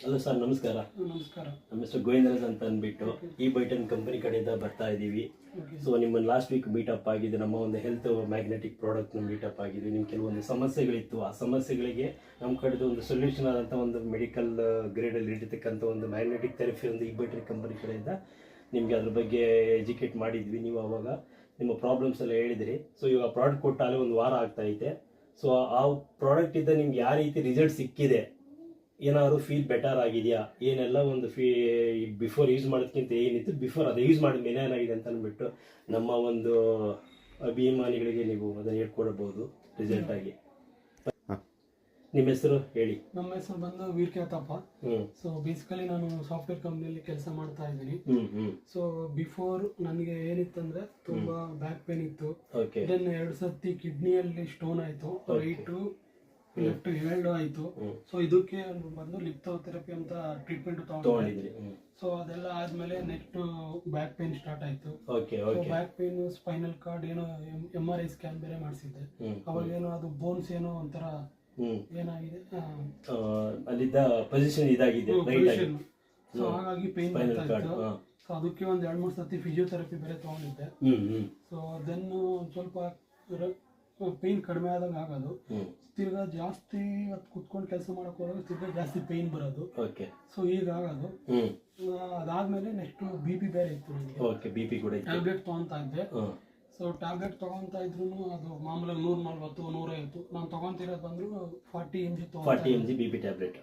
Hello sir, ನಮಸ್ಕಾರ. ನಮಸ್ಕಾರ. ನಮ್ಮ ಹೆಸರು ಗೋವಿಂದರಾಜ್ ಅಂತ ಅಂದ್ಬಿಟ್ಟು E-Byton ಕಂಪನಿ ಕಡೆಯಿಂದ ಬರ್ತಾ ಇದ್ದೀವಿ. ಸೊ ನಿಮ್ಮನ್ನು ಲಾಸ್ಟ್ ವೀಕ್ ಮೀಟಪ್ ಆಗಿದೆ. ನಮ್ಮ ಒಂದು ಹೆಲ್ತ್ ಮ್ಯಾಗ್ನೆಟಿಕ್ ಪ್ರಾಡಕ್ಟ್ ಮೀಟಪ್ ಆಗಿದೆ. ನಿಮ್ಮ ಕೆಲವೊಂದು ಸಮಸ್ಯೆಗಳಿತ್ತು. ಆ ಸಮಸ್ಯೆಗಳಿಗೆ ನಮ್ಮ ಕಡೆದು ಒಂದು ಸೊಲ್ಯೂಷನ್ ಆದಂಥ ಒಂದು ಮೆಡಿಕಲ್ ಗ್ರೇಡಲ್ಲಿ ಇರತಕ್ಕಂಥ ಒಂದು ಮ್ಯಾಗ್ನೆಟಿಕ್ ಥೆರಪಿ ಒಂದು E-Byton ಕಂಪನಿ ಕಡೆಯಿಂದ ನಿಮಗೆ ಅದ್ರ ಬಗ್ಗೆ ಎಜುಕೇಟ್ ಮಾಡಿದ್ವಿ. ನೀವು ಆವಾಗ ನಿಮ್ಮ ಪ್ರಾಬ್ಲಮ್ಸ್ ಎಲ್ಲ ಹೇಳಿದಿರಿ. ಸೊ ಇವಾಗ ಪ್ರಾಡಕ್ಟ್ ಕೊಟ್ಟಾಲೆ ಒಂದು ವಾರ ಆಗ್ತಾ ಐತೆ. ಸೊ ಆ ಪ್ರಾಡಕ್ಟಿಂದ ನಿಮ್ಗೆ ಯಾವ ರೀತಿ ರಿಸಲ್ಟ್ ಸಿಕ್ಕಿದೆ, ಏನಾದ್ರು ಫೀಲ್ ಬೆಟರ್ ಆಗಿದೆಯಾ, ಏನೆಲ್ಲ ಒಂದು ಬಿಫೋರ್ ಯೂಸ್ ಮಾಡೋದಕ್ಕಿಂತ ಏನಿತ್ತು ಬಿಫೋರ್ ಅದು ಯೂಸ್ ಮಾಡಿದ ಮೇಲೆ ಏನಾಗಿದೆ ಅಂತ ಅಂದ್ಬಿಟ್ಟು ನಮ್ಮ ಒಂದು ಅಭಿಮಾನಿಗಳಿಗೆ ನೀವು ಅದನ್ನು ಹೇಳ್ಕೊಡ್ಬೋದು ರಿಸಲ್ಟ್ ಆಗಿ. ನಿಮ್ಮ ಹೆಸರು ಹೇಳಿ. ನಮ್ಮ ಹೆಸರು ಬಂದು ವೀರ್ಕ್ಯಾತಪ್ಪ. ಸೊ ಬೇಸಿಕಲಿ ನಾನು ಸಾಫ್ಟ್ವೇರ್ ಕಂಪ್ನಿಯಲ್ಲಿ ಕೆಲಸ ಮಾಡ್ತಾ ಇದ್ದೀನಿ. ಸೊ ಬಿಫೋರ್ ನನಗೆ ಏನಿತ್ತಂದ್ರೆ ತುಂಬಾ ಬ್ಯಾಕ್ ಪೇನ್ ಇತ್ತು. ದೆನ್ 2 ಸರ್ತಿ ಕಿಡ್ನಿಯಲ್ಲಿ ಸ್ಟೋನ್ ಆಯ್ತು, ರೈಟ್ ಲೆಫ್ಟ್ 2 ಆಯ್ತು. ಸೊ ಇದಕ್ಕೆ ಬಂದು ಲಿಥೋಥೆರಪಿ ಅಂತ ಟ್ರೀಟ್ಮೆಂಟ್ ತಗೊಂಡಿದ್ರಿ. ಸೊ ಅದೆಲ್ಲ ಆದ್ಮೇಲೆ ನೆಕ್ಸ್ಟ್ ಬ್ಯಾಕ್ ಪೇನ್ ಸ್ಟಾರ್ಟ್ ಆಯ್ತು. ಬ್ಯಾಕ್ ಪೇನ್, ಸ್ಪೈನಲ್ ಕಾರ್ಡ್ ಏನೋ MRI ಸ್ಕ್ಯಾನ್ ಬೇರೆ ಮಾಡಿಸಿದ್ದೆ. ಅವಾಗ ಏನೋ ಅದು ಬೋನ್ಸ್ ಏನೋ ಒಂಥರ ಏನಾಗಿದೆ, ಅಲ್ಲಿದ್ದ ಪೊಸಿಷನ್ ಇದಾಗಿದೆ. ಸೊ ಹಾಗಾಗಿ ಪೇನ್ ಬರ್ತಾ ಇತ್ತು. ಸೊ ಅದಕ್ಕೆ ಒಂದ್ 2-3 ಸರ್ತಿ ಫಿಸಿಯೋಥೆರಪಿ ಬೇರೆ ತಗೊಂಡಿದ್ದೆ. ಸೊ ದೆನ್ ಸ್ವಲ್ಪ ಪೇನ್ ಕಡಿಮೆ ಆದಂಗೆ ಆಗೋದು, ತಿರ್ಗಾ ಜಾಸ್ತಿ ಕುತ್ಕೊಂಡು ಕೆಲಸ ಮಾಡಕ್ ಹೋದಾಗ ತಿರ್ಗಾ ಜಾಸ್ತಿ ಪೇನ್ ಬರೋದು. ಸೊ ಈಗ ಆಗೋದು. ಅದಾದ್ಮೇಲೆ ನೆಕ್ಸ್ಟ್ BP ಬೇರೆ ಇತ್ತು ನನಗೆ. ಟ್ಯಾಬ್ಲೆಟ್ ತಗೊಂತಾ ಇದ್ದೆ. ಸೊ ಟ್ಯಾಬ್ಲೆಟ್ ತಗೊಂತಾ ಇದ್ರು ಅದು ಮಾಮೂಲಾಗಿ 140, 150. ನಾನು ತಗೊಂತಿರೋದು ಬಂದ್ರು 40 mg BP ಟ್ಯಾಬ್ಲೆಟ್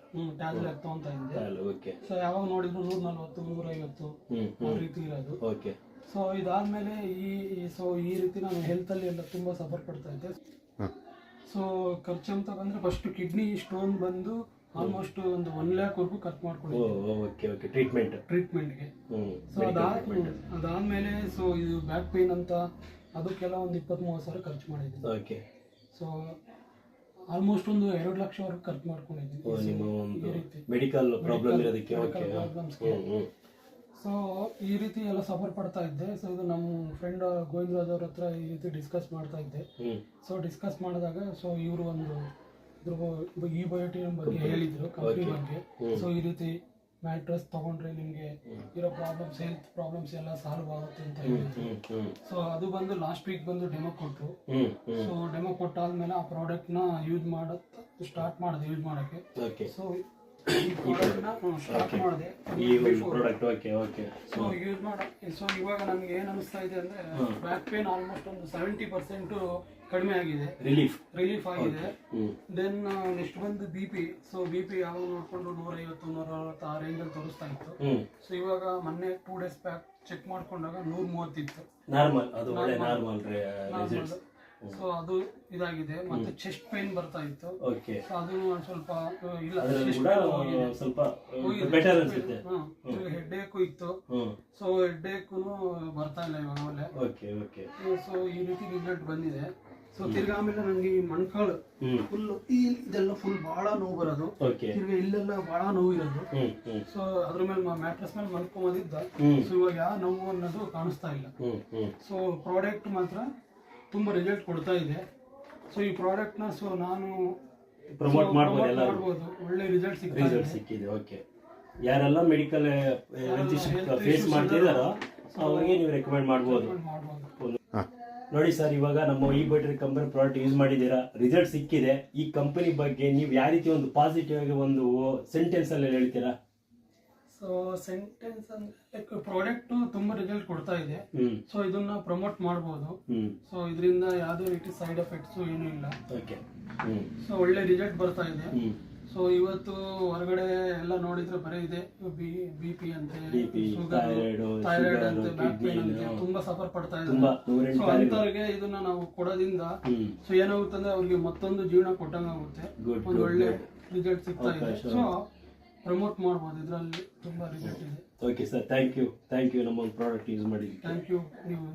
ತಗೊಂತಾ ಇದ್ದೆ. ಸೊ ಯಾವಾಗ ನೋಡಿದ್ರು 140, 150 ಆ ರೀತಿ ಇರೋದು. ಸೊ ಇದಾದ್ಮೇಲೆ ಈ ರೀತಿ ನಾನು ಹೆಲ್ತ್ ಅಲ್ಲಿ ಎಲ್ಲ ತುಂಬಾ ಸಫರ್ ಪಡ್ತಾ ಇದ್ದೆ. ಸೊ ಖರ್ಚು ಅಂತ ಬಂದ್ರೆ ಫಸ್ಟ್ ಕಿಡ್ನಿ ಸ್ಟೋನ್ ಬಂದು ಆಲ್ಮೋಸ್ಟ್ ಒಂದು 1 lakh ವರೆಗೂ ಖರ್ಚು ಮಾಡ್ಕೊಂಡಿದ್ದೆ ಟ್ರೀಟ್ಮೆಂಟ್ಗೆ. ಸೊ ಅದಾದ್ಮೇಲೆ ಸೊ ಇದು ಬ್ಯಾಕ್ ಪೇನ್ ಅಂತ ಅದಕ್ಕೆಲ್ಲ ಒಂದು 23 ಸಾವಿರ ಖರ್ಚು ಮಾಡಿದ್ದೀನಿ. ಸೊ ಆಲ್ಮೋಸ್ಟ್ ಒಂದು 2 ಲಕ್ಷವರೆಗೂ ಖರ್ಚು ಮಾಡ್ಕೊಂಡಿದ್ದೀನಿ ಮೆಡಿಕಲ್ ಪ್ರಾಬ್ಲಮ್ಸ್ಗೆ. ಸೊ ಈ ರೀತಿ ಎಲ್ಲ ಸಫರ್ ಪಡ್ತಾ ಇದ್ದೆ. ಸೊ ಇದು ನಮ್ಮ ಫ್ರೆಂಡ್ ಗೋವಿಂದರಾಜ್ ಅವ್ರ ಹತ್ರ ಈ ರೀತಿ ಡಿಸ್ಕಸ್ ಮಾಡ್ತಾ ಇದ್ದೆ. ಸೊ ಡಿಸ್ಕಸ್ ಮಾಡಿದಾಗ ಸೊ ಇವರು ಒಂದು E-Byton ಬಗ್ಗೆ ಹೇಳಿದ್ರು, ಕಂಪ್ನಿ ಬಗ್ಗೆ. ಸೊ ಈ ರೀತಿ ಮ್ಯಾಟ್ರೆಸ್ ತಗೊಂಡ್ರೆ ನಿಮ್ಗೆ ಇರೋ ಪ್ರಾಬ್ಲಮ್ಸ್, ಹೆಲ್ತ್ ಪ್ರಾಬ್ಲಮ್ಸ್ ಎಲ್ಲ ಸಾಲ್ವ್ ಆಗುತ್ತೆ ಅಂತ ಹೇಳಿದ್ರು. ಸೊ ಅದು ಬಂದು ಲಾಸ್ಟ್ ವೀಕ್ ಬಂದು ಡೆಮೋ ಕೊಟ್ಟರು. ಸೊ ಡೆಮೋ ಕೊಟ್ಟಾದ್ಮೇಲೆ ಆ ಪ್ರಾಡಕ್ಟ್ ನ ಯೂಸ್ ಸ್ಟಾರ್ಟ್ ಮಾಡಿದೆ ಯೂಸ್ ಮಾಡಕ್ಕೆ. ಸೊ ಸ್ಟಾರ್ಟ್ ಮಾಡಿದೆ. ಸೊ ಇವಾಗ ನಮ್ಗೆ ಏನ್ ಅನಿಸ್ತಾ ಇದೆ ಅಂದ್ರೆ ಬ್ಯಾಕ್ ಪೇನ್ ಆಲ್ಮೋಸ್ಟ್ ಒಂದು 70% ಕಡಿಮೆ ಆಗಿದೆ, ರಿಲೀಫ್ ಆಗಿದೆ. ದೆನ್ ನೆಕ್ಸ್ಟ್ ಬಂದು BP. ಸೊ BP ಯಾವಾಗ ನೋಡ್ಕೊಂಡು 150, 140 ಆ ರೇಂಜ್ ಅಲ್ಲಿ ತೋರಿಸ್ತಾ ಇತ್ತು. ಸೊ ಇವಾಗ ಮೊನ್ನೆ 2 days ಬ್ಯಾಕ್ ಚೆಕ್ ಮಾಡ್ಕೊಂಡಾಗ 130 ಇತ್ತು. ಸೊ ಅದು ಇದಾಗಿದೆ. ಮತ್ತೆ ಚೆಸ್ಟ್ ಪೇನ್ ಬರ್ತಾ ಇತ್ತು. ಸೊ ಅದು ಸ್ವಲ್ಪ ಇಲ್ಲ, ಹೆಡ್ ಏಕು ಇತ್ತು. ಸೊ ಹೆಡ್ ಏಕು ಬರ್ತಾ ಇಲ್ಲ ಇವಾಗ ಒಳ್ಳೆ. ಸೊ ಈ ರೀತಿ ರಿಸಲ್ಟ್ ಬಂದಿದೆ. ಸೊ ತಿರ್ಗಾ ಆಮೇಲೆ ನಂಗೆ ಈ ಮೊಣಕಾಲು ಫುಲ್ ಇದೆಲ್ಲ ಫುಲ್ ಬಹಳ ನೋವು ಬರೋದು, ತಿರ್ಗಾ ಇಲ್ಲೆಲ್ಲ ಬಹಳ ನೋವು ಇರೋದು. ಸೊ ಅದ್ರ ಮೇಲೆ ಮ್ಯಾಟ್ರೆಸ್ ಮೇಲೆ ಮಲ್ಕೊಂಬಂದಿದ್ದ. ಸೊ ಇವಾಗ ಯಾವ ನೋವು ಅನ್ನೋದು ಕಾಣಿಸ್ತಾ ಇಲ್ಲ. ಸೊ ಪ್ರಾಡಕ್ಟ್ ಮಾತ್ರ ತುಂಬಾ ರಿಸಲ್ಟ್ ಕೊಡ್ತಾ ಇದೆ. ಸೊ ಈ ಪ್ರಾಡಕ್ಟ್ ನ ಸೊ ನಾನು ಪ್ರಮೋಟ್ ಮಾಡಬಹುದು, ಒಳ್ಳೆ ರಿಸಲ್ಟ್ ಸಿಕ್ಕಿದೆ. ಯಾರೆಲ್ಲ ಮೆಡಿಕಲ್ ಫೇಸ್ ಮಾಡ್ತಿದಾರೋ ಅವ್ರಿಗೆ ನೀವು ರೆಕಮೆಂಡ್ ಮಾಡಬಹುದು. ನೋಡಿ ಸರ್, ಇವಾಗ ನಮ್ಮ E-Byton ಕಂಪನಿ ಪ್ರಾಡಕ್ಟ್ ಯೂಸ್ ಮಾಡಿದ್ದೀರಾ, ರಿಸಲ್ಟ್ ಸಿಕ್ಕಿದೆ. ಈ ಕಂಪನಿ ಬಗ್ಗೆ ನೀವು ಯಾವ ರೀತಿ ಒಂದು ಪಾಸಿಟಿವ್ ಆಗಿ ಒಂದು ಸೆಂಟೆನ್ಸ್ ಅಲ್ಲಿ ಹೇಳ್ತೀರಾ? ಸೊ ಸೆಂಟೆನ್ಸ್ ಅಂದ್ರೆ ಪ್ರಾಡಕ್ಟ್ ತುಂಬಾ ರಿಸಲ್ಟ್ ಕೊಡ್ತಾ ಇದೆ. ಸೊ ಇದನ್ನ ಪ್ರಮೋಟ್ ಮಾಡಬಹುದು. ಸೊ ಇದರಿಂದ ಯಾವುದೇ ರೀತಿ ಸೈಡ್ ಎಫೆಕ್ಟ್ಸ್ ಏನೂ ಇಲ್ಲ. ಸೊ ಒಳ್ಳೆ ರಿಸಲ್ಟ್ ಬರ್ತಾ ಇದೆ. ಸೊ ಇವತ್ತು ಹೊರಗಡೆ ಎಲ್ಲ ನೋಡಿದ್ರೆ ಬರೀ ಇದೆ BP ಅಂತೆ, ಶುಗರ್, ಥೈರಾಯ್ಡ್ ಅಂತೆ, ಬ್ಯಾಕ್ ಪೇನ್ ಅಂತೆ ತುಂಬಾ ಸಫರ್ ಪಡ್ತಾ ಇದ್ದಾರೆ. ಸೊ ಅಂತವ್ರಿಗೆ ಇದನ್ನ ನಾವು ಕೊಡೋದ್ರಿಂದ ಸೊ ಏನಾಗುತ್ತೆ ಅಂದ್ರೆ ಅವ್ರಿಗೆ ಮತ್ತೊಂದು ಜೀವನ ಕೊಟ್ಟಂಗಾಗುತ್ತೆ, ಒಂದು ಒಳ್ಳೆ ರಿಸಲ್ಟ್ ಸಿಗ್ತಾ ಇದೆ. ಸೊ ಪ್ರಮೋಟ್ ಮಾಡಬಹುದು, ಇದರಲ್ಲಿ ತುಂಬಾ ರಿಸಲ್ಟ್ ಇದೆ. ಓಕೆ ಸರ್, ಥ್ಯಾಂಕ್ ಯು ನಮ್ಮ ಪ್ರಾಡಕ್ಟ್ ಯೂಸ್ ಮಾಡಿ. Thank you. ನೀವು